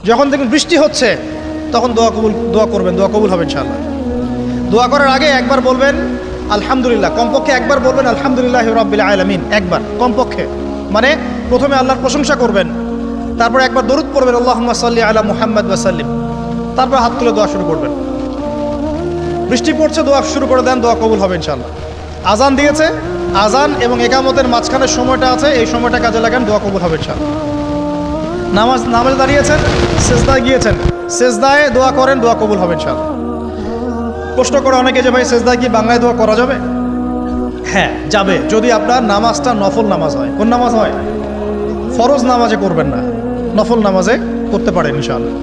যখন দেখবেন বৃষ্টি হচ্ছে তখন দোয়া করবেন, দোয়া কবুল হবে ইনশাআল্লাহ। দোয়া করার আগে একবার বলবেন আলহামদুলিল্লাহ, কমপক্ষে একবার বলবেন আলহামদুলিল্লাহি রাব্বিল আলামিন, একবার কমপক্ষে। মানে প্রথমে আল্লাহর প্রশংসা করবেন, তারপর একবার দরুদ পড়বেন আল্লাহুম্মা সাল্লি আলা মুহাম্মাদ ওয়া সাল্লিম, তারপর হাত তুলে দোয়া শুরু করবেন। বৃষ্টি পড়ছে, দোয়া শুরু করে দেন, দোয়া কবুল হবে ইনশাআল্লাহ। আজান দিয়েছে, আজান এবং একামতের মাঝখানে সময়টা আছে, এই সময়টা কাজে লাগান, দোয়া কবুল হবে ইনশাআল্লাহ। নামাজে দাঁড়িয়েছেন, সেজদায় গিয়েছেন, সেজদায় দোয়া করেন, দোয়া কবুল হবে ইনশাআল্লাহ। প্রশ্ন করে অনেকে যে ভাই সেজদায় কি বাংলায় দোয়া করা যাবে? হ্যাঁ যাবে, যদি আপনার নামাজটা নফল নামাজ হয়। কোন নামাজ হয়? ফরজ নামাজে করবেন না, নফল নামাজে করতে পারেন ইনশাআল্লাহ।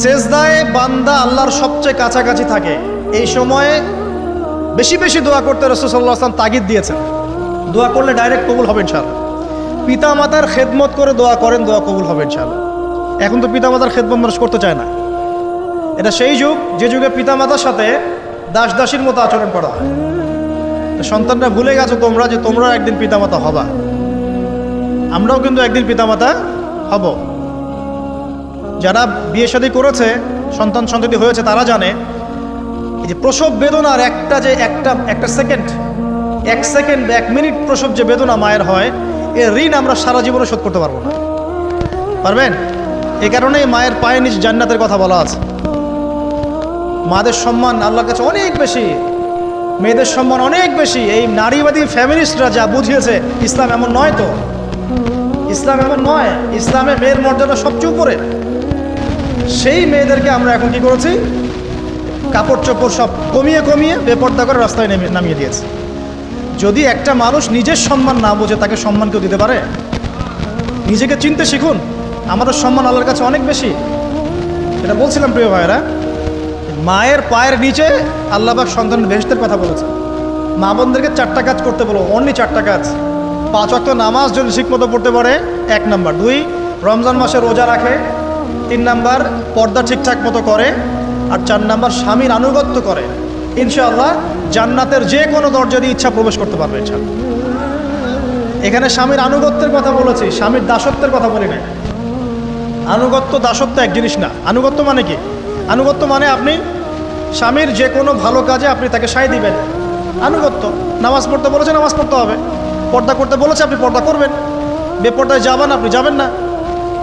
সেজদায় বান্দা আল্লাহর সবচেয়ে কাছাকাছি থাকে, এই সময়ে বেশি বেশি দোয়া করতে রাসূল সাল্লাল্লাহু আলাইহি ওয়াসাল্লাম তাগিদ দিয়েছেন। দোয়া করলে ডাইরেক্ট কবুল হবে ইনশাআল্লাহ। পিতা মাতার খেদমত করে দোয়া করেন, দোয়া কবুল হবে ইনশাআল্লাহ। এখন তো পিতা মাতার খেদমত মানুষ করতে চায় না। এটা সেই যুগ যে যুগে পিতা মাতার সাথে দাস দাসীর মতো আচরণ করা হয়। সন্তানরা ভুলে গেছো তোমরা যে তোমরা একদিন পিতা মাতা হবা। আমরাও কিন্তু একদিন পিতা মাতা হব। যারা বিয়ে শাদী করেছে, সন্তান সন্ততি হয়েছে, তারা জানে এই যে প্রসব বেদনার একটা সেকেন্ড, এক সেকেন্ড বা 1 মিনিট প্রসব যে বেদনা মায়ের হয়, এর ঋণ আমরা সারা জীবনে শোধ করতে পারবো না। পারবেন? এই কারণেই মায়ের পায়ের নিচে জান্নাতের কথা বলা আছে। মাদের সম্মান আল্লাহর কাছে অনেক বেশি, মেয়েদের সম্মান অনেক বেশি। এই নারীবাদী ফ্যামিলিস্টরা যা বুঝিয়েছে, ইসলাম এমন নয়। তো ইসলাম এমন নয়, ইসলামে মেয়ের মর্যাদা সবচেয়ে উপরে। সেই মেয়েদেরকে আমরা এখন কি করেছি? কাপড় চোপড় সব কমিয়ে কমিয়ে বেপর্দা করে রাস্তায় নামিয়ে দিয়েছে। যদি একটা মানুষ নিজের সম্মান না বোঝে, তাকে সম্মান কেউ দিতে পারে? নিজেকে চিনতে শিখুন। আমাদের সম্মান আল্লাহর কাছে অনেক বেশি। এটা বলছিলাম প্রিয় ভাইয়েরা, মায়ের পায়ের নিচে আল্লাহ পাক সন্তানের বেহেশতের কথা বলেছে। মা বোনদেরকে 4টা কাজ করতে বলো, অনলি 4টা কাজ। 5 ওয়াক্ত নামাজ যদি ঠিকমতো পড়তে পারে, 1 নাম্বার। 2, রমজান মাসে রোজা রাখে। 3 নাম্বার, পর্দা ঠিকঠাক মতো করে। আর 4 নাম্বার, স্বামীর আনুগত্য করে। ইনশাআল্লাহ জান্নাতের যে কোনো দরজা দিয়ে ইচ্ছা প্রবেশ করতে পারবে ইনশাআল্লাহ। এখানে স্বামীর আনুগত্যের কথা বলেছি, স্বামীর দাসত্বের কথা বলি না। আনুগত্য দাসত্ব এক জিনিস না। আনুগত্য মানে কি? আনুগত্য মানে আপনি স্বামীর যে কোনো ভালো কাজে আপনি তাকে সায় দিবেন, আনুগত্য। নামাজ পড়তে বলেছে, নামাজ পড়তে হবে। পর্দা করতে বলেছে, আপনি পর্দা করবেন। বেপর্দায় যাবেন, আপনি যাবেন না।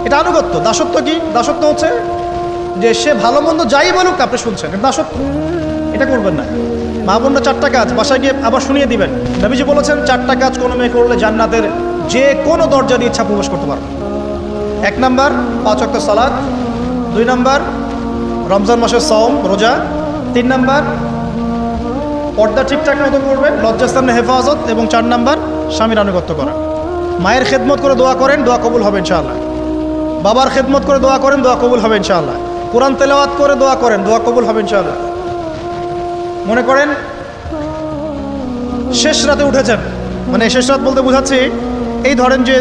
এটা আনুগত্য। দাসত্ব কি? দাসত্ব হচ্ছে যে সে ভালো মন্দ যাই বলুক আপনি শুনছেন, এটা দাসত্ব। এটা করবেন না। মা বোনরা 4টা কাজ বাসায় গিয়ে আবার শুনিয়ে দিবেন। নবীজি বলেছেন 4টা কাজ কোনো মেয়ে করলে জান্নাতের যে কোনো দরজা দিয়ে ইচ্ছা প্রবেশ করতে পারবে। 1 নাম্বার, 5 ওয়াক্ত সালাত। 2 নাম্বার, রমজান মাসের সওম রোজা। 3 নাম্বার, পর্দা ঠিকঠাক মতো করবেন, লজ্জাস্থানের হেফাজত। এবং 4 নাম্বার, স্বামীর আনুগত্য করা। মায়ের খেদমত করে দোয়া করেন, দোয়া কবুল হবে ইনশাআল্লাহ। বাবার খেদমত করে দোয়া করেন, দোয়া কবুল হবে ইনশাআল্লাহ। কোরআন তেলাওয়াত করে দোয়া করেন, দোয়া কবুল হবে ইনশাআল্লাহ। মনে করেন শেষ রাতে উঠেছেন, মানে শেষ রাত বলতে বোঝাচ্ছি এই ধরেন যে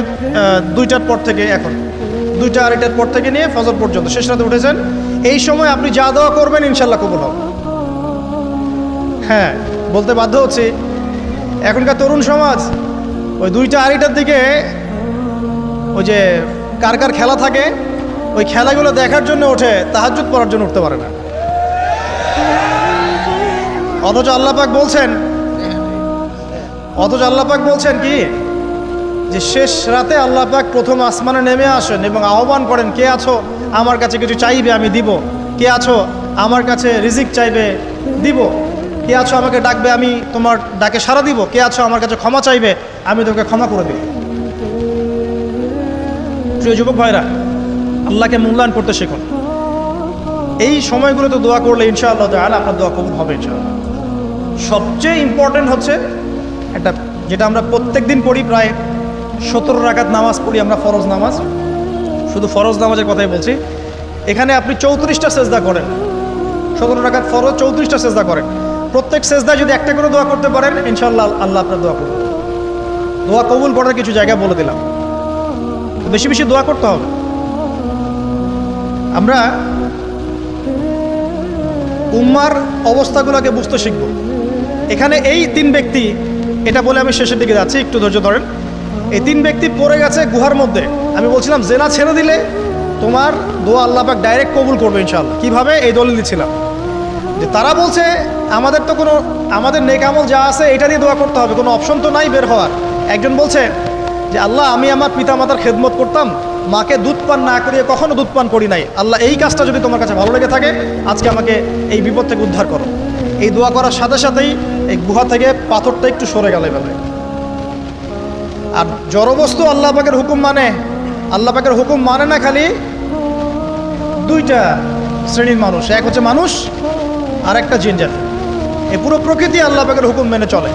2টার পর থেকে, এখন 2টা 2:30টার পর থেকে নিয়ে ফজর পর্যন্ত শেষ রাতে উঠেছেন। এই সময় আপনি যা দোয়া করবেন ইনশাআল্লাহ কবুল হবে। হ্যাঁ, বলতে বাধ্য হচ্ছি, এখনকার তরুণ সমাজ ওই 2টা 2:30টার দিকে ওই যে কার কার খেলা থাকে, ওই খেলাগুলো দেখার জন্য ওঠে, তাহাজ্জুদ পড়ার জন্য উঠতে পারে না। অথচ আল্লাহ পাক বলছেন কি, যে শেষ রাতে আল্লাহ পাক প্রথম আসমানে নেমে আসেন এবং আহ্বান করেন, কে আছো আমার কাছে কিছু চাইবে আমি দিব, কে আছো আমার কাছে রিজিক চাইবে দিব, কে আছো আমাকে ডাকবে আমি তোমার ডাকে সাড়া দিব, কে আছো আমার কাছে ক্ষমা চাইবে আমি তোমাকে ক্ষমা করে দিব। প্রিয় যুবক ভাইরা, আল্লাহকে মূল্যায়ন করতে শিখুন। এই সময়গুলোতে দোয়া করলে ইনশাআল্লাহ তাআলা আপনার দোয়া কবুল হবে ইনশাআল্লাহ। সবচেয়ে ইম্পর্টেন্ট হচ্ছে একটা, যেটা আমরা প্রত্যেক দিন পড়ি, প্রায় 17 রাকাত নামাজ পড়ি আমরা, ফরজ নামাজ। শুধু ফরজ নামাজের কথাই বলছি। এখানে আপনি 34টা সেজদা করেন। 17 রাকাত ফরজ, 34টা সেজদা করেন। প্রত্যেক সেজদায় যদি একটা করে দোয়া করতে পারেন ইনশাআল্লাহ আল্লাহ আপনার দোয়া করবেন। দোয়া কবুল করার কিছু জায়গা বলে দিলাম, বেশি বেশি দোয়া করতে হবে। আমরা উম্মার অবস্থাগুলোকে বুঝতে শিখব। এখানে এই 3 ব্যক্তি, এটা বলে আমি শেষের দিকে যাচ্ছি, একটু ধৈর্য ধরেন। এই 3 ব্যক্তি পড়ে গেছে গুহার মধ্যে। আমি বলছিলাম জেনা ছেড়ে দিলে তোমার দোয়া আল্লাহ পাক ডাইরেক্ট কবুল করবে ইনশাআল্লাহ। কিভাবে? এই দলিল দিচ্ছিলাম যে তারা বলছে আমাদের তো কোনো আমাদের নেক আমল যা আছে এটা দিয়ে দোয়া করতে হবে, কোনো অপশন তো নাই বের হওয়ার। একজন বলছে যে আল্লাহ আমি আমার পিতা মাতার খেদমত করতাম, মাকে দুধ পান না করিয়ে কখনো দুধ পান করি নাই, আল্লাহ এই কাজটা যদি তোমার কাছে ভালো লেগে থাকে আজকে আমাকে এই বিপদ থেকে উদ্ধার করো। এই দোয়া করার সাথে সাথেই এই গুহা থেকে পাথরটা একটু সরে গেল এভাবে। আর জড়বস্তু আল্লাহ পাকের হুকুম মানে, আল্লাহ পাকের হুকুম মানে না খালি দুইটা শ্রেণীর মানুষ, এক হচ্ছে মানুষ আর একটা জিনজাত। এই পুরো প্রকৃতি আল্লাহ পাকের হুকুম মেনে চলে।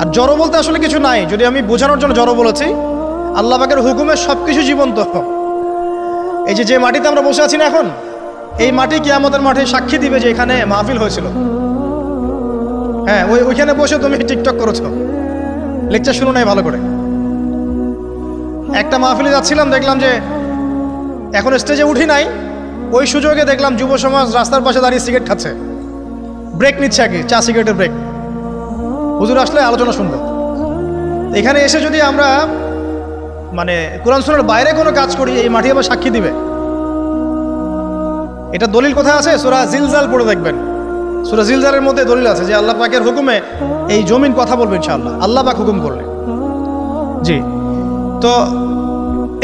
আর জড় বলতে আসলে কিছু নাই, যদি আমি বোঝানোর জন্য জড় বলেছি, আল্লাহ পাকের হুকুমে সব কিছু জীবন্ত। এই যে মাটিতে আমরা বসে আছি না এখন, এই মাটি কিয়ামতের মাঠে সাক্ষী দিবে যে এখানে মাহফিল হয়েছিল। হ্যাঁ, ওইখানে বসে তুমি টিকটক করেছো, লেকচার শুনো নাই ভালো করে। একটা মাহফিলে যাচ্ছিলাম, দেখলাম যে এখন স্টেজে উঠি নাই, ওই সুযোগে দেখলাম যুব সমাজ রাস্তার পাশে দাঁড়িয়ে সিগারেট খাচ্ছে, ব্রেক নিচ্ছে আর কি, চা সিগারেটের ব্রেক। হুজুর আসলে আলোচনা শুনবো। এখানে এসে যদি আমরা মানে কোরআন সুন্নাহর বাইরে কোনো কাজ করি, এই মাটি আবার সাক্ষী দিবে। এটা দলিল কোথায় আছে? সূরা জিলজাল পড়ে দেখবেন। সূরা জিলজালের মধ্যে দলিল আছে যে আল্লাহ পাকের হুকুমে এই জমিন কথা বলবে ইনশাআল্লাহ, আল্লাহ পাক হুকুম করলে। জি, তো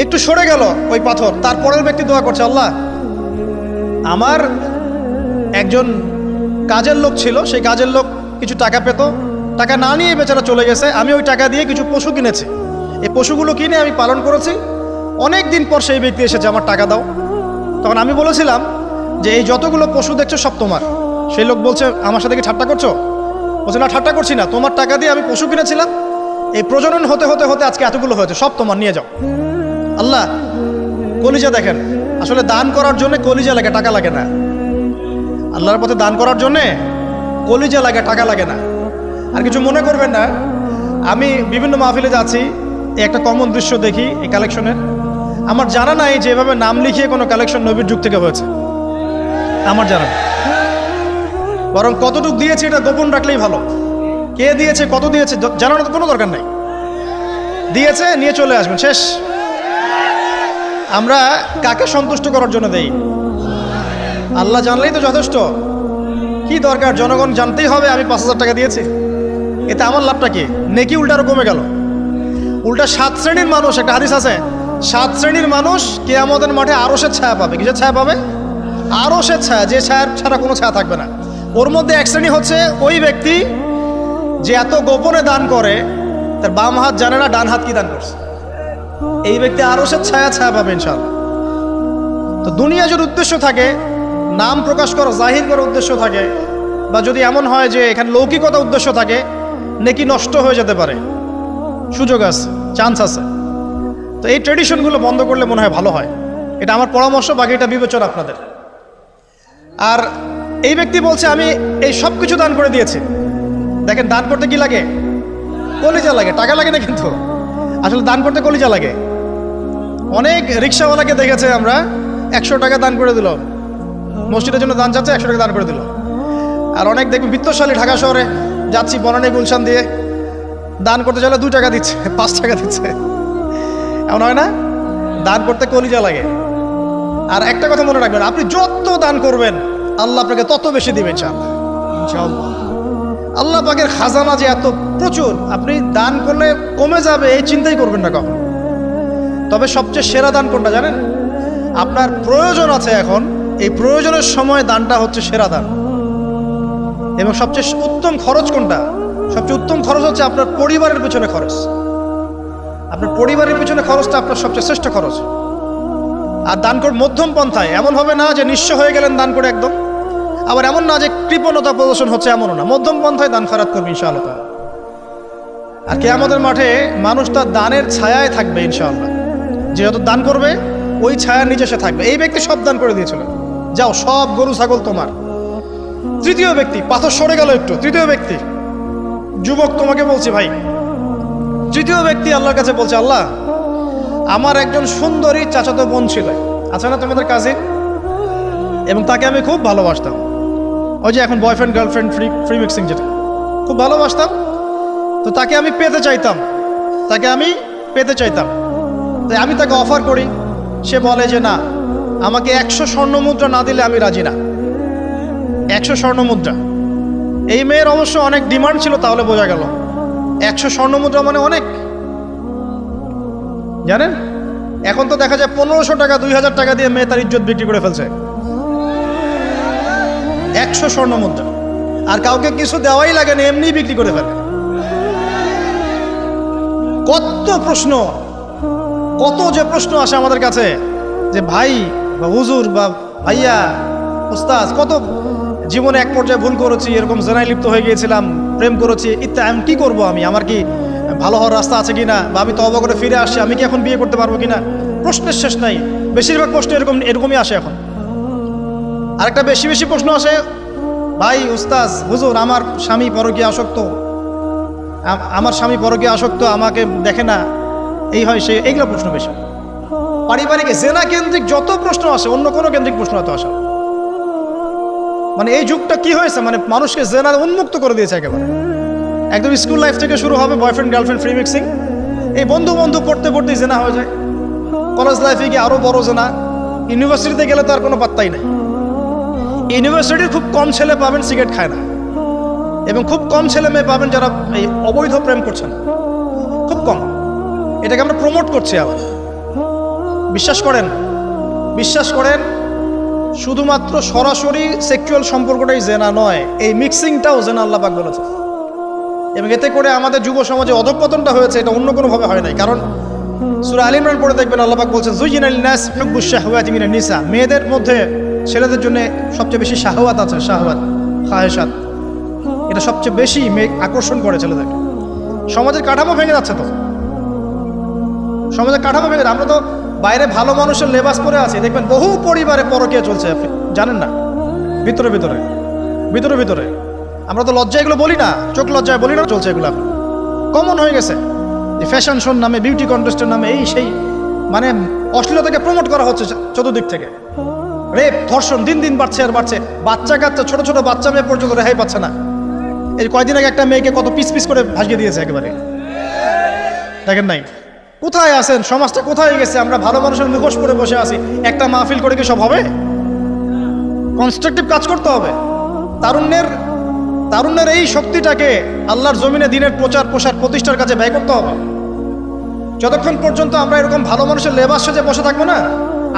একটু সরে গেল ওই পাথর। তারপরের ব্যক্তি দোয়া করছে, আল্লাহ আমার একজন কাজের লোক ছিল, সেই কাজের লোক কিছু টাকা পেত, টাকা না নিয়ে বেচারা চলে গেছে, আমি ওই টাকা দিয়ে কিছু পশু কিনেছি, এই পশুগুলো কিনে আমি পালন করেছি। অনেক দিন পর সেই ব্যক্তি এসেছে, আমার টাকা দাও। তখন আমি বলেছিলাম যে এই যতগুলো পশু দেখছো সব তোমার। সেই লোক বলছে, আমার সাথে কি ঠাট্টা করছো? বলছে না, ঠাট্টা করছি না, তোমার টাকা দিয়ে আমি পশু কিনেছিলাম, এই প্রজনন হতে হতে হতে আজকে এতগুলো হয়েছে, সব তোমার, নিয়ে যাও। আল্লাহ কলিজা দেখেন, আসলে দান করার জন্য কলিজা লাগে, টাকা লাগে না। আল্লাহর পথে দান করার জন্যে কলিজা লাগে, টাকা লাগে না। আর কিছু মনে করবেন না, আমি বিভিন্ন মাহফিলে যাচ্ছি, এই একটা কমন দৃশ্য দেখি এই কালেকশনের। আমার জানা নাই যে এভাবে নাম লিখিয়ে কোনো কালেকশন নবীর যুগ থেকে হয়েছে, আমার জানা নেই। বরং কতটুকু দিয়েছে এটা গোপন রাখলেই ভালো। কে দিয়েছে, কত দিয়েছে জানানোর কোনো দরকার নাই। দিয়েছে, নিয়ে চলে আসবেন, শেষ। আমরা কাকে সন্তুষ্ট করার জন্য দেই? আল্লাহ জানলেই তো যথেষ্ট। কি দরকার? জনগণ জানতেই হবে আমি 5,000 টাকা দিয়েছি, এতে আমার লাভটা কি? নেকি উল্টা আরো কমে গেল। উল্টা 7 শ্রেণীর মানুষ, একটা হাদিস আছে, 7 শ্রেণীর মানুষ কিয়ামতের মাঠে আরশের ছায়া পাবে। কিসের ছায়া পাবে? আরশের ছায়া, যে ছায়া ছাড়া কোনো ছায়া থাকবে না। ওর মধ্যে এক শ্রেণী হচ্ছে ওই ব্যক্তি যে এত গোপনে দান করে, তার বাম হাত জানে না ডান হাত কি দান করছে। এই ব্যক্তি আরশের ছায়া পাবে ইনশাআল্লাহ। তো দুনিয়া যদি উদ্দেশ্য থাকে, নাম প্রকাশ করা, জাহির করার উদ্দেশ্য থাকে, বা যদি এমন হয় যে এখানে লৌকিকতা উদ্দেশ্য থাকে, নেকি নষ্ট হয়ে যেতে পারে, সুযোগ আছে, চান্স আছে। তো এই ট্রেডিশনগুলো বন্ধ করলে মনে হয় ভালো হয়। এটা আমার পরামর্শ, বাকি এটা বিবেচনা আপনাদের। আর এই ব্যক্তি বলছে আমি এই সব কিছু দান করে দিয়েছি। দেখেন, দান করতে কি লাগে? কলিজা লাগে, টাকা লাগে না কিন্তু। আসলে দান করতে কলিজা লাগে। অনেক রিক্সাওয়ালাকে দেখেছে আমরা, 100 টাকা দান করে দিল, মসজিদের জন্য দান চাচ্ছে, 100 টাকা দান করে দিল। আর অনেক দেখবেন বিত্তশালী, ঢাকা শহরে যাচ্ছি বনানী গুলশান দিয়ে, দান করতে চাইলে 2 টাকা দিচ্ছে, 5 টাকা দিচ্ছে। এমন হয় না? দান করতে কলিজা লাগে। আর একটা কথা মনে রাখবেন, আপনি যত দান করবেন আল্লাহ আপনাকে তত বেশি দিবেন ইনশাআল্লাহ। আল্লাহ পাকের খাজানা যে এত প্রচুর, আপনি দান করলে কমে যাবে এই চিন্তাই করবেন না কখন। তবে সবচেয়ে সেরা দান কোনটা জানেন? আপনার প্রয়োজন আছে এখন, এই প্রয়োজনের সময় দানটা হচ্ছে সেরা দান। এবং সবচেয়ে উত্তম খরচ কোনটা? সবচেয়ে উত্তম খরচ হচ্ছে আপনার পরিবারের পিছনে খরচ। আপনার পরিবারের পিছনে খরচটা আপনার সবচেয়ে শ্রেষ্ঠ খরচ। আর দান করে মধ্যম পন্থায়, এমন হবে না যে নিঃস্ব হয়ে গেলেন দান করে একদম, আবার এমন না যে কৃপণতা প্রদর্শন হচ্ছে, এমনও না। মধ্যম পন্থায় দান খয়রাত করবে ইনশাআল্লাহ। আর কিয়ামতের মাঠে মানুষ তার দানের ছায়ায় থাকবে ইনশাআল্লাহ। যে যত দান করবে ওই ছায়ার নিচে সে থাকবে। এই ব্যক্তি সব দান করে দিয়েছিল, যাও সব গরু ছাগল তোমার। তৃতীয় ব্যক্তি, পাথর সরে গেল একটু, তৃতীয় ব্যক্তি, যুবক তোমাকে বলছি ভাই, তৃতীয় ব্যক্তি আল্লাহর কাছে বলছে, আল্লাহ আমার একজন সুন্দরী চাচাতো বোন ছিল, আছে না তোমাদের কাজিন, এবং তাকে আমি খুব ভালোবাসতাম। ওই যে এখন বয়ফ্রেন্ড গার্লফ্রেন্ড ফ্রি মিক্সিং, যেটা খুব ভালোবাসতাম। তো তাকে আমি পেতে চাইতাম, তাই আমি তাকে অফার করি সে বলে যে না, আমাকে 100 স্বর্ণ মুদ্রা না দিলে আমি রাজি না। 100 স্বর্ণ মুদ্রা। এই মেয়ের অবশ্য অনেক ডিমান্ড ছিল, তাহলে বোঝা গেল 100 স্বর্ণ মুদ্রা মানে অনেক। জানেন, এখন তো দেখা যায় 1500 টাকা 2000 টাকা দিয়ে মেয়ে তার ইজ্জত বিক্রি করে ফেলছে। 100 স্বর্ণ মুদ্রা, আর কাউকে কিছু দেওয়াই লাগে না, এমনি বিক্রি করে ফেলে। কত প্রশ্ন, কত যে প্রশ্ন আসে আমাদের কাছে যে ভাই বা হুজুর বা ভাইয়া উস্তাদ, কত জীবনে এক পর্যায়ে ভুল করেছি, এরকম জেনায় লিপ্ত হয়ে গিয়েছিলাম, প্রেম করেছি ইত্যাদি, আমি কি করবো, আমার কি ভালো হওয়ার রাস্তা আছে কিনা, বা আমি তওবা করে ফিরে আসছি, আমি কি এখন বিয়ে করতে পারবো কিনা। প্রশ্নের শেষ নাই। বেশিরভাগ প্রশ্ন এরকমই আসে এখন। আরেকটা বেশি বেশি প্রশ্ন আসে, ভাই উস্তাদ হুজুর, আমার স্বামী পরকীয়া আসক্ত, আমাকে দেখে না, এই হয় সে, এইগুলো প্রশ্ন বেশি। পারিবারিক জেনা কেন্দ্রিক যত প্রশ্ন আসে, অন্য কোনো কেন্দ্রিক প্রশ্ন এত আসে। মানে এই যুগটা কি হয়েছে, মানে মানুষকে জেনা উন্মুক্ত করে দিয়েছে একেবারে। একদম স্কুল লাইফ থেকে শুরু হবে বয়ফ্রেন্ড গার্লফ্রেন্ড ফ্রি মিক্সিং, এই বন্ধু পড়তে পড়তেই জেনা হয়ে যায়। কলেজ লাইফে গিয়ে আরো বড় জেনা। ইউনিভার্সিটিতে গেলে তো আর কোনো পাত্তাই নাই। ইউনিভার্সিটির খুব কম ছেলে পাবেন সিগারেট খায় না, এবং খুব কম ছেলে মেয়ে পাবেন যারা এই অবৈধ প্রেম করছেন, খুব কম। এটাকে আমরা প্রমোট করছি আবার। বিশ্বাস করেন শুধুমাত্র সরাসরি সেক্সুয়াল সম্পর্কটাই জেনা নয়, এই মিক্সিংটাও জেনা আল্লাহ পাক বলেছে। এবং এতে করে আমাদের যুব সমাজে অধঃপতনটা হয়েছে, এটা অন্য কোনোভাবে হয় নাই। কারণ সূরা আল ইমরান পড়ে দেখবেন আল্লাহ পাক বলছেন যুয়িনা লিন-নাস হুব্বুশ শাহওয়াতি মিনান নিসা, মেয়েদের মধ্যে ছেলেদের জন্য সবচেয়ে বেশি শাহওয়াত আছে, শাহওয়াত খায়েশাত, এটা সবচেয়ে বেশি আকর্ষণ করে ছেলেদেরকে। সমাজের কাঠামো ভেঙে যাচ্ছে তো, সমাজের কাঠামো ভেঙে। আমরা তো বাইরে ভালো মানুষের লেবাস পরে আছি, দেখবেন বহু পরিবারে পরকীয়া চলছে, আপনি জানেন না। ভিতরে ভিতরে আমরা তো লজ্জা এগুলো বলি না, চোখ লজ্জায় বলি না, চলছে এগুলো কমন হয়ে গেছে। যে ফ্যাশন শোর নামে, বিউটি কন্টেস্টের নামে, এই সেই, মানে অশ্লীলতাকে প্রমোট করা হচ্ছে চতুর্দিক থেকে। রেপ ধর্ষণ দিন দিন বাড়ছে আর বাড়ছে। বাচ্চা কাচ্চা, ছোট ছোট বাচ্চা মেয়ে পর্যন্ত রেহাই পাচ্ছে না। এই কয়দিন আগে একটা মেয়েকে কত পিস পিস করে ভাসিয়ে দিয়েছে একেবারে, দেখেন নাই? কোথায় আছেন? সমাজটা কোথায় গেছে? আমরা ভালো মানুষের মুখোশ পরে বসে আছি। একটা মাহফিল করে কি সব হবে? কনস্ট্রাকটিভ কাজ করতে হবে। তারুণ্যের এই শক্তিটাকে আল্লাহর জমিনে দিনের প্রচার প্রসার প্রতিষ্ঠার কাজে ব্যয় করতে হবে। যতক্ষণ পর্যন্ত আমরা এরকম ভালো মানুষের লেবাস সেজে বসে থাকবো না,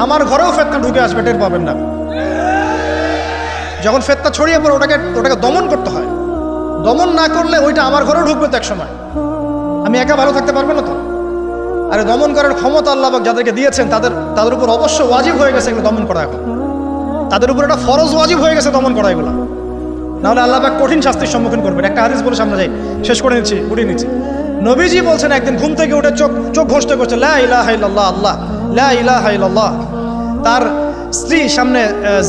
আমার ঘরেও ফেতনা ঢুকে আসবে, টের পাবেন না। যখন ফেতনা ছড়িয়ে পড়ে ওটাকে দমন করতে হয়। দমন না করলে ওইটা আমার ঘরেও ঢুকবে তো এক সময়। আমি একা ভালো থাকতে পারবো না তো। আরে দমন করার ক্ষমতা আল্লাহ পাক যাদেরকে দিয়েছেন তাদের উপর অবশ্য ওয়াজিব হয়ে গেছে এগুলো দমন করা। এখন তাদের উপর একটা ফরজ ওয়াজিব হয়ে গেছে দমন করা এগুলো, নাহলে আল্লাহ পাক কঠিন শাস্তির সম্মুখীন করবেন। একটা হাদিস বলে সামনে যাই, শেষ করে উঠিয়ে নিচ্ছি। নবীজি বলছেন একদিন ঘুম থেকে উঠে চোখ ঘষতে করছে লা ইলাহা ইল্লাল্লাহ, আল্লাহ লা ইলাহা ইল্লাল্লাহ। তার স্ত্রী সামনে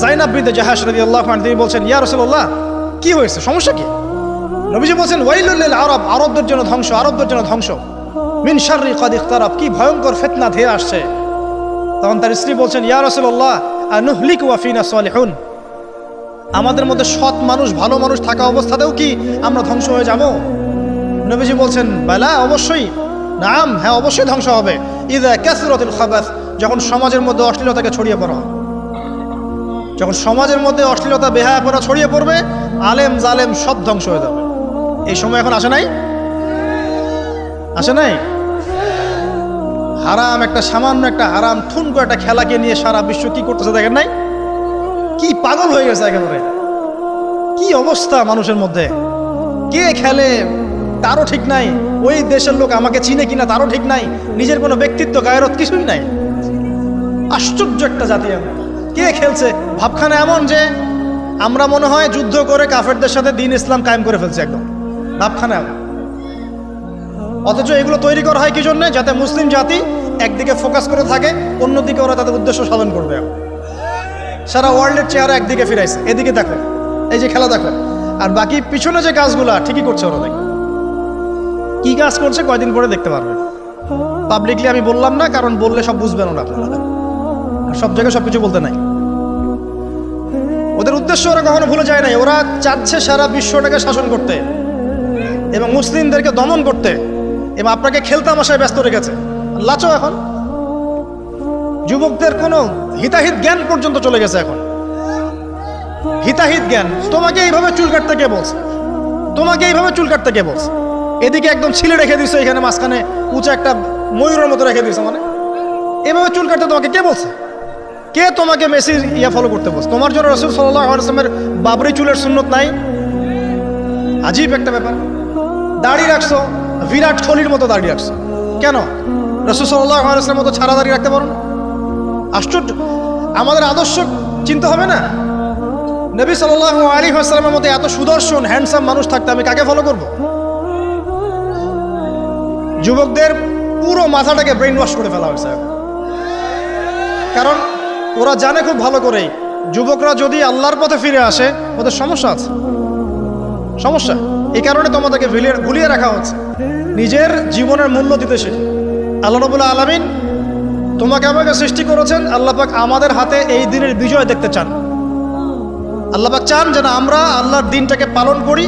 যায়নাব বিনতে জাহাশ রাদিয়াল্লাহু আনহা, তিনি বলছেন ইয়া রাসূলুল্লাহ, কি হয়েছে, সমস্যা কি? নবীজি বলছেন ওয়াইলুল লিল আরব, আরবদের জন্য ধ্বংস, মিন শাররি কাদ ইখতারাব, কি ভয়ঙ্কর ফিতনা ধেয়ে আসছে। তখন তার স্ত্রী বলছেন ইয়া রাসূলুল্লাহ আনুহলিকু ওয়া ফিনা সালিহুন, আমাদের মধ্যে সৎ মানুষ ভালো মানুষ থাকা অবস্থাতেও কি আমরা ধ্বংস হয়ে যাব? নবীজি বলছেন বালা, অবশ্যই, নাম, হ্যাঁ অবশ্যই ধ্বংস হবে। ইযা কাসরাতুল খাবাস, যখন সমাজের মধ্যে অশ্লীলতাকে ছড়িয়ে পড়া, যখন সমাজের মধ্যে অশ্লীলতা বেহায়াপনা ছড়িয়ে পড়বে, আলেম জালেম সব ধ্বংস হয়ে যাবে। এই সময় এখন আসে নাই? হারাম, একটা সামান্য একটা হারাম ঠুনকো একটা খেলাকে নিয়ে সারা বিশ্ব কি করতেছে দেখেন নাই? কি পাগল হয়ে গেছে একেবারে। কি অবস্থা মানুষের মধ্যে, কে খেলে তারও ঠিক নাই, ওই দেশের লোক আমাকে চিনে কিনা তারও ঠিক নাই, নিজের কোনো ব্যক্তিত্ব গায়রত কিছুই নাই। আশ্চর্য একটা জাতি। কে খেলছে? ভাবখানা এমন যে আমরা মনে হয় যুদ্ধ করে কাফেরদের সাথে দ্বীন ইসলাম কায়েম করে ফেলছে, একদম ভাবখানা এমন। অথচ এগুলো তৈরি করা হয় কি জন্য? যাতে মুসলিম জাতি একদিকে ফোকাস করে থাকে, অন্যদিকে ওরা তাদের উদ্দেশ্য সাধন করবে। সারা ওয়ার্ল্ডের চেহারা একদিকে ফিরাইছে, এদিকে দেখো, এই যে খেলা দেখো, আর বাকি পিছনে যে কাজগুলা ঠিকই করছে ওরা। দেখো কি কাজ করছে, কয়দিন পরে দেখতে পারবে। পাবলিকলি আমি বললাম না, কারণ বললে সব বুঝবেন না আপনারা, সব জায়গায় সবকিছু বলতে নাই। ওদের উদ্দেশ্য ওরা কখনো ভুলে যায় নাই। ওরা চাচ্ছে সারা বিশ্বটাকে শাসন করতে এবং মুসলিমদেরকে দমন করতে, এবং আপনাকে খেলতামাশায় ব্যস্ত রেখেছে। লাচো এখন যুবকদের কোনো হিতাহিত জ্ঞান পর্যন্ত চলে গেছে এখন। হিতাহিত জ্ঞান, তোমাকে এইভাবে চুল কাটতে কে বলছে? তোমাকে এইভাবে চুল কাটতে কে বলছে? এদিকে একদম ছিলে রেখে দিছো, এখানে মাঝখানে উঁচা একটা ময়ূরের মতো রেখে দিছো, মানে এভাবে চুল কাটতে তোমাকে কে বলছে? কে তোমাকে মেসির ফলো করতে বলছে? তোমার জন্য রাসূল সাল্লাল্লাহু আলাইহি ওয়াসাল্লামের বাবরি চুলের সুন্নত নাই? আজীব একটা ব্যাপার। দাড়ি রাখছো, বিরাট কোহলির মতো দাড়ি রাখছো, কেন? রাসূল সাল্লাল্লাহু আলাইহি ওয়াসাল্লামের মতো ছাড়া দাড়ি রাখতে পারো না? আশ্চর্য। আমাদের আদর্শ চিন্তা হবে না? নবী সাল্লাল্লাহু আলাইহি ওয়াসাল্লামের মতো এত সুদর্শন হ্যান্ডসাম মানুষ থাকতে আমি কাকে ফলো করব? যুবকদের পুরো মাথাটাকে ব্রেইন ওয়াশ করে ফেলা হয়েছে, কারণ ওরা জানে খুব ভালো করেই যুবকরা যদি আল্লাহর পথে ফিরে আসে ওদের সমস্যা আছে, সমস্যা। এই কারণে তোমাদেরকে ভুলিয়ে রাখা হচ্ছে নিজের জীবনের মূল্য দিতে শিখে। আল্লাহ রাব্বুল আলামিন তোমাকে আমাকে সৃষ্টি করেছেন, আল্লাহ পাক আমাদের হাতে এই দিনের বিজয় দেখতে চান। আল্লাহ পাক চান যেন আমরা আল্লাহর দিনটাকে পালন করি,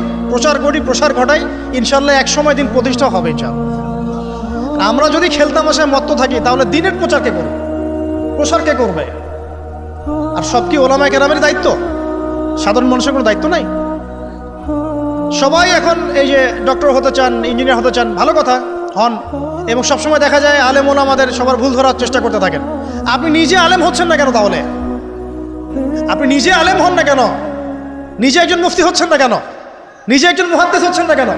প্রসার ঘটাই। ইনশাল্লাহ এক সময় দিন প্রতিষ্ঠা হবে ইনশাল্লাহ। আমরা যদি খেলতামাশায় মত্ত থাকি তাহলে দিনের প্রচার কে করবে? প্রসার কে করবে? আর সব কি ওলামায়ে কেরামের দায়িত্ব? সাধারণ মানুষের কোনো দায়িত্ব নাই? সবাই এখন এই যে ডক্টর হতে চান, ইঞ্জিনিয়ার হতে চান, ভালো কথা, হন। এবং সবসময় দেখা যায় আলেম ওলামাদের সবার ভুল ধরার চেষ্টা করতে থাকেন। আপনি নিজে আলেম হচ্ছেন না কেন? তাহলে আপনি নিজে আলেম হন না কেন? নিজে একজন মুফতি হচ্ছেন না কেন? নিজে একজন মুহাদ্দিস হচ্ছেন না কেন?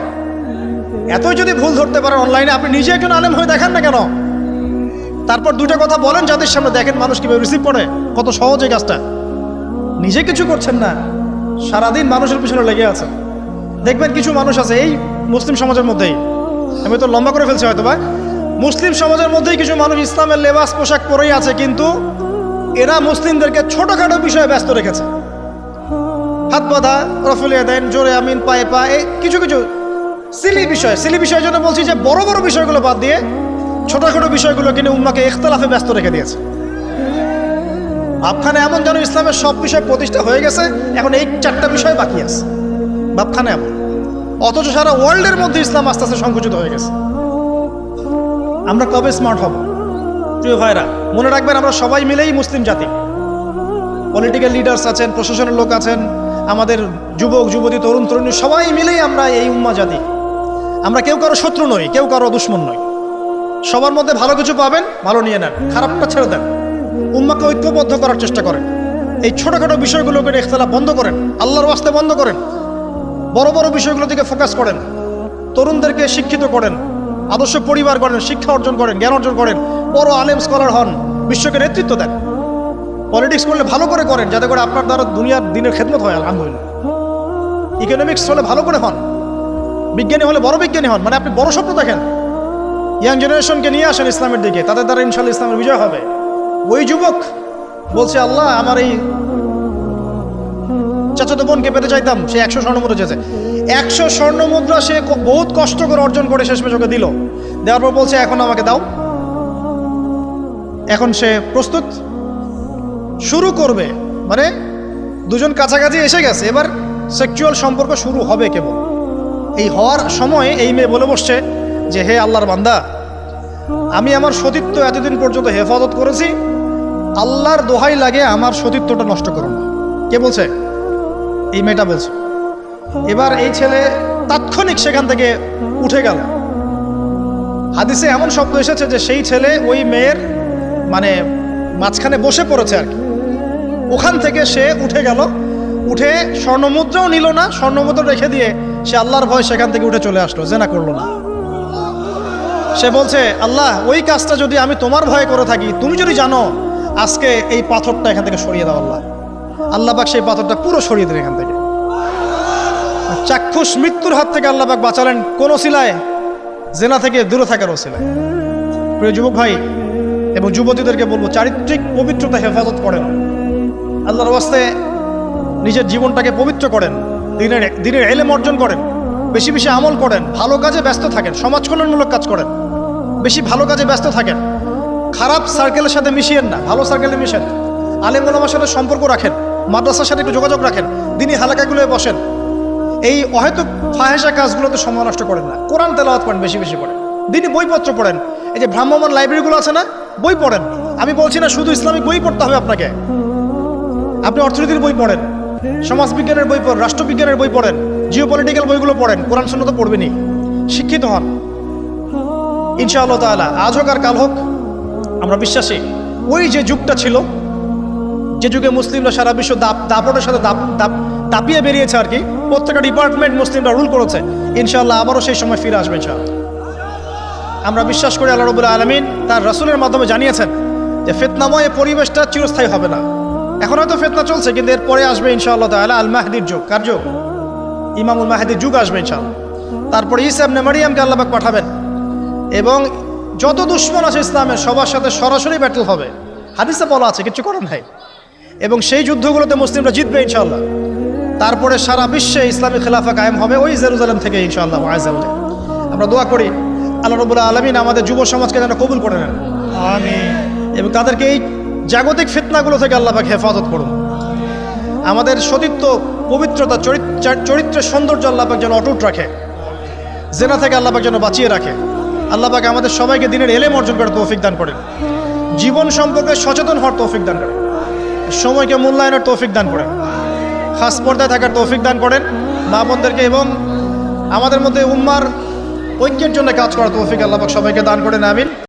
এতই যদি ভুল ধরতে পারেন অনলাইনে, আপনি নিজে একজন আলেম হয়ে দেখান না কেন? তারপর দুটো কথা বলেন যাদের সামনে, দেখেন মানুষ কিভাবে রিসিভ করে। কত সহজ এই কাজটা। নিজে কিছু করছেন না, সারাদিন মানুষের পিছনে লেগে আছে। দেখবেন কিছু মানুষ আছে এই মুসলিম সমাজের মধ্যেই, আমি তো লম্বা করে ফেলছি হয়তো বা, মুসলিম সমাজের মধ্যেই কিছু মানুষ ইসলামের লেবাস পোশাক পরেই আছে, কিন্তু এরা মুসলিমদেরকে ছোটখাটো বিষয়ে ব্যস্ত রেখেছে। হাত বাঁধা, রফুলিয়া দেন, জোরে আমিন, পায়ে পা, এই কিছু কিছু সিলি বিষয়ের জন্য বলছি যে বড় বড় বিষয়গুলো বাদ দিয়ে ছোটখাটো বিষয়গুলো কিনে উম্মাকে ইখতিলাফে ব্যস্ত রেখে দিয়েছে। ভাবখানে এমন যেন ইসলামের সব বিষয় প্রতিষ্ঠা হয়ে গেছে, এখন এই 4টা বিষয় বাকি আছে। ভাবখানে এমন, অথচ সারা ওয়ার্ল্ডের মধ্যে ইসলাম আস্তে আস্তে সংকুচিত হয়ে গেছে। আমরা কবে স্মার্ট হব? প্রিয় ভাইরা, মনে রাখবেন আমরা সবাই মিলেই মুসলিম জাতি। পলিটিক্যাল লিডার্স আছেন, প্রশাসনের লোক আছেন, আমাদের যুবক যুবতী, তরুণ তরুণী, সবাই মিলেই আমরা এই উম্মা জাতি। আমরা কেউ কারো শত্রু নই, কেউ কারো দুশ্মন নই। সবার মধ্যে ভালো কিছু পাবেন, ভালো নিয়ে নেন, খারাপটা ছেড়ে দেন। উম্মাকে ঐক্যবদ্ধ করার চেষ্টা করেন। এই ছোটখাটো বিষয়গুলোকে ইখতিলাফ বন্ধ করেন, আল্লাহর ওয়াস্তে বন্ধ করেন। বড় বড় বিষয়গুলোর দিকে ফোকাস করেন। তরুণদেরকে শিক্ষিত করেন, আদর্শ পরিবার করেন, শিক্ষা অর্জন করেন, জ্ঞান অর্জন করেন, বড় আলেম স্কলার হন, বিশ্বকে নেতৃত্ব দেন। পলিটিক্স করলে ভালো করে করেন, যাতে করে আপনার দ্বারা দুনিয়ার দিনের খেদমত হয়, আলহামদুলিল্লাহ। ইকোনমিক্স হলে ভালো করে হন, বিজ্ঞানী হলে বড় বিজ্ঞানী হন, মানে আপনি বড় স্বপ্ন দেখেন। ইয়াং জেনারেশনকে নিয়ে আসেন ইসলামের দিকে, তাদের দ্বারা ইনশাল্লাহ ইসলামের বিজয় হবে। ওই যুবক বলছে, আল্লাহ আমার এই চাচাতো বোনকে পেতে চাইতাম, সে 100 স্বর্ণমুদ্রা চেয়েছে। 100 স্বর্ণমুদ্রা সে বহুত কষ্ট করে অর্জন করে শেষমেশ ওকে দিল। দেওয়ার পর বলছে এখন আমাকে দাও। এখন সে প্রস্তুত, শুরু করবে, মানে দুজন কাছাকাছি এসে গেছে, এবার সেক্সুয়াল সম্পর্ক শুরু হবে কেবল। এই হওয়ার সময় এই মেয়ে বলে বসছে যে হে আল্লাহর বান্দা, আমি আমার সতীত্ব এতদিন পর্যন্ত হেফাজত করেছি, আল্লাহর দোহাই লাগে আমার সতীত্বটা নষ্ট করো না। কে বলছে? এই মেয়েটা বলছে। এবার এই ছেলে তাৎক্ষণিক সেখান থেকে উঠে গেল। হাদিসে এমন শব্দ এসেছে যে সেই ছেলে ওই মেয়ের মানে মাঝখানে বসে পড়েছে আর কি। ওখান থেকে সে উঠে গেল, উঠে স্বর্ণমুদ্রাও নিল না, স্বর্ণমুদ্রা রেখে দিয়ে সে আল্লাহর ভয় সেখান থেকে উঠে চলে আসলো, জেনা করলো না। সে বলছে, আল্লাহ ওই কাজটা যদি আমি তোমার ভয়ে করে থাকি, তুমি যদি জানো, আজকে এই পাথরটা এখান থেকে সরিয়ে দাও আল্লাহ। আল্লাহ পাক সেই পাথরটা পুরো সরিয়ে দিলেন এখান থেকে। চাক্ষুষ মৃত্যুর হাত থেকে আল্লাহ পাক বাঁচালেন কোন ওসিলায়? জেনা থেকে দূরে থাকার ওসিলায়। প্রিয় যুবক ভাই এবং যুবতীদেরকে বলবো, চারিত্রিক পবিত্রতা হেফাজত করেন, আল্লাহর ওয়াস্তে নিজের জীবনটাকে পবিত্র করেন, দিনের ইলম অর্জন করেন, বেশি বেশি আমল করেন, ভালো কাজে ব্যস্ত থাকেন, সমাজ কল্যাণমূলক কাজ করেন, বেশি ভালো কাজে ব্যস্ত থাকেন। খারাপ সার্কেলের সাথে মিশিয়েন না, ভালো সার্কেলে মিশেন। আলেম ওলামার সাথে সম্পর্ক রাখেন, মাদ্রাসার সাথে একটু যোগাযোগ রাখেন, দিনী হালাকাগুলোয় বসেন। এই অহেতুক ফাহেসা কাজগুলোতে সময় নষ্ট করেন না। কোরআন তেলাওয়াত করেন, বেশি বেশি করেন। দিনই বইপত্র পড়েন। এই যে ভ্রাম্যমাণ লাইব্রেরিগুলো আছে না, বই পড়েন। আমি বলছি না শুধু ইসলামিক বই পড়তে হবে আপনাকে, আপনি অর্থনীতির বই পড়েন, সমাজবিজ্ঞানের বই পড়েন, রাষ্ট্রবিজ্ঞানের বই পড়েন, জিওপলিটিক্যাল বইগুলো পড়েন, কোরআন সুন্নাহ তো পড়বেনই, শিক্ষিত হন ইনশাআল্লাহ তাআলা। আজ হোক আর কাল হোক আমরা বিশ্বাসী ওই যে যুগটা ছিল, যে যুগে মুসলিমরা সারা বিশ্ব দাপটের সাথে দাপিয়ে বেরিয়েছে আর কি, প্রত্যেকটা ডিপার্টমেন্ট মুসলিমরা রুল করেছে, ইনশাআল্লাহ আবারও সেই সময় ফিরে আসবে ইনশাআল্লাহ। আমরা বিশ্বাস করি আল্লাহ রাব্বুল আলামিন তার রাসূলের মাধ্যমে জানিয়েছেন যে ফিতনাময় পরিবেশটা চিরস্থায়ী হবে না। এখন হয়তো ফিতনা চলছে, কিন্তু এরপরে আসবে ইনশাআল্লাহ তাআলা আল মাহদির যুগ। কার যুগ? ইমামুল মাহদির যুগ আসবে ইনশাআল্লাহ। তারপরে ঈসা ইবনে মারইয়ামকে আল্লাহ পাক পাঠাবেন এবং যত দুশমন আছে ইসলামের সবার সাথে সরাসরি ব্যাটল হবে, হাদিসে বলা আছে, কিছু করেন নাই। এবং সেই যুদ্ধগুলোতে মুসলিমরা জিতবে ইনশাআল্লাহ। তারপরে সারা বিশ্বে ইসলামী খেলাফা কায়েম হবে ওই জেরুজালেম থেকে ইনশাআল্লাহ। আমরা দোয়া করি আল্লাহ রাব্বুল আলামিন আমাদের যুব সমাজকে যেন কবুল করে নেন, আমিন, এবং তাদেরকে এই জাগতিক ফিতনাগুলো থেকে আল্লাহ পাক হেফাজত করুন। আমাদের সতীত্ব, পবিত্রতা, চরিত্রের সৌন্দর্য আল্লাহ পাক যেন অটুট রাখে, জেনা থেকে আল্লাহ পাক যেন বাঁচিয়ে রাখে। আল্লাহ পাক আমাদের সবাইকে দিনের এলেম অর্জন করে তৌফিক দান করেন, জীবন সম্পর্কে সচেতন হওয়ার তৌফিক দান করেন, সময়কে মূল্যায়নের তৌফিক দান করেন, খাস পর্দায় থাকার তৌফিক দান করেন মা বোনদেরকে, এবং আমাদের মধ্যে উম্মার ঐক্যের জন্য কাজ করার তৌফিক আল্লাহ পাক সবাইকে দান করেন, আমিন।